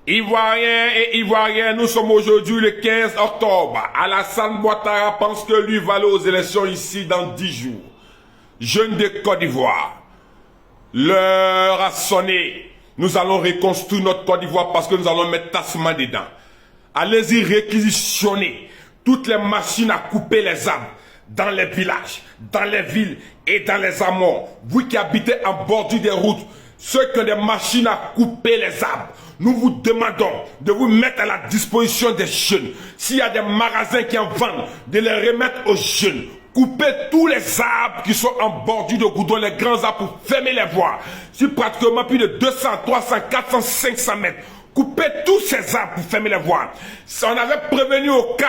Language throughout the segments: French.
Ivoiriens et Ivoiriens, nous sommes aujourd'hui le 15 octobre. Alassane Ouattara pense que lui va aller aux élections ici dans 10 jours. Jeunes de Côte d'Ivoire, l'heure a sonné. Nous allons reconstruire notre Côte d'Ivoire parce que nous allons mettre tassement dedans. Allez-y réquisitionner toutes les machines à couper les arbres dans les villages, dans les villes et dans les hameaux. Vous qui habitez en bordure des routes, ceux qui ont des machines à couper les arbres, nous vous demandons de vous mettre à la disposition des jeunes. S'il y a des magasins qui en vendent, de les remettre aux jeunes. Coupez tous les arbres qui sont en bordure de goudron, les grands arbres pour fermer les voies. Sur pratiquement plus de 200, 300, 400, 500 mètres. Coupez tous ces arbres pour fermer les voies. Si on avait prévenu au cas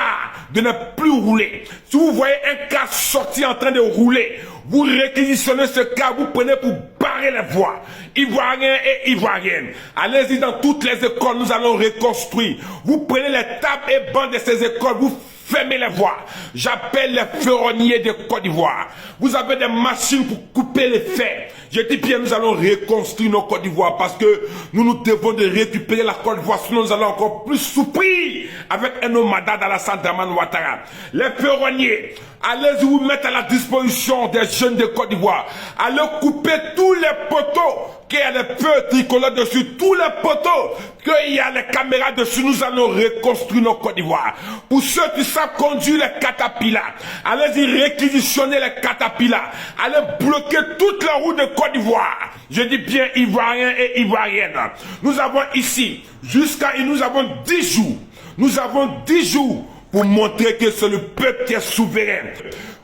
de ne plus rouler. Si vous voyez un car sorti en train de rouler, vous réquisitionnez ce car, vous prenez pour barrer les voies. Ivoiriens et Ivoiriennes, allez-y dans toutes les écoles, nous allons reconstruire. Vous prenez les tables et bancs de ces écoles, vous fermez les voies. J'appelle les ferronniers de Côte d'Ivoire. Vous avez des machines pour couper les fers. Je dis bien, nous allons reconstruire nos Côte d'Ivoire parce que nous devons de récupérer la Côte d'Ivoire, sinon nous allons encore plus souffrir avec un nomada d'Alassane Ouattara. Les ferronniers, allez-y vous mettre à la disposition des jeunes de Côte d'Ivoire. Allez couper tous les poteaux, qu'il y a des feux tricolores dessus, tous les poteaux, qu'il y a les caméras dessus, nous allons reconstruire nos Côte d'Ivoire. Pour ceux qui savent conduire les catapillars, allez-y réquisitionner les catapillars, allez bloquer toutes les routes de Côte d'Ivoire. Je dis bien Ivoiriens et Ivoiriennes. Nous avons ici, nous avons 10 jours. Nous avons 10 jours pour montrer que c'est le peuple qui est souverain.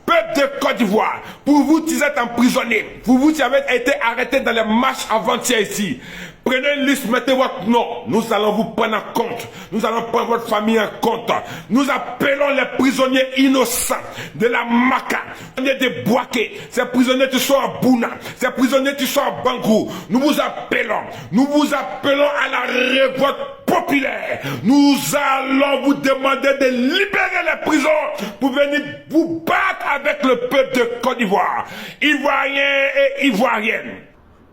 Peuple de Côte d'Ivoire, pour vous qui êtes emprisonnés, pour vous qui avez été arrêtés dans les marches avant-hier ici, prenez une liste, mettez votre nom. Nous allons vous prendre en compte. Nous allons prendre votre famille en compte. Nous appelons les prisonniers innocents de la Maka, de Boaké, ces prisonniers qui sont à Bouna, ces prisonniers qui sont à Bangou. Nous vous appelons à la révolte populaire. Nous allons vous demander de libérer les prisons pour venir vous battre avec le peuple de Côte d'Ivoire. Ivoiriens et Ivoiriennes,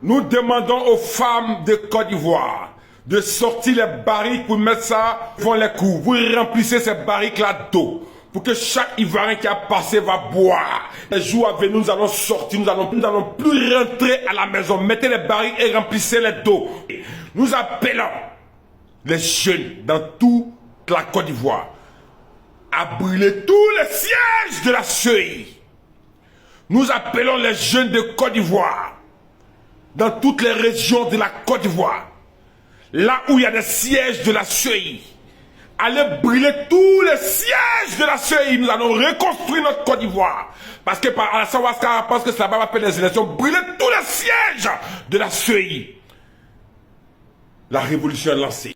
nous demandons aux femmes de Côte d'Ivoire de sortir les barriques pour mettre ça devant les coups. Vous remplissez ces barriques-là d'eau pour que chaque Ivoirien qui a passé va boire. Les jours à venir, nous allons sortir, nous n'allons plus rentrer à la maison. Mettez les barriques et remplissez-les d'eau. Nous appelons les jeunes dans toute la Côte d'Ivoire à brûler tous les sièges de la CEI. Nous appelons les jeunes de Côte d'Ivoire dans toutes les régions de la Côte d'Ivoire, là où il y a des sièges de la CEI. Allez brûler tous les sièges de la CEI. Nous allons reconstruire notre Côte d'Ivoire. Parce que par Alassane Ouattara pense que cela va faire des élections. Brûler tous les sièges de la CEI. La révolution est lancée.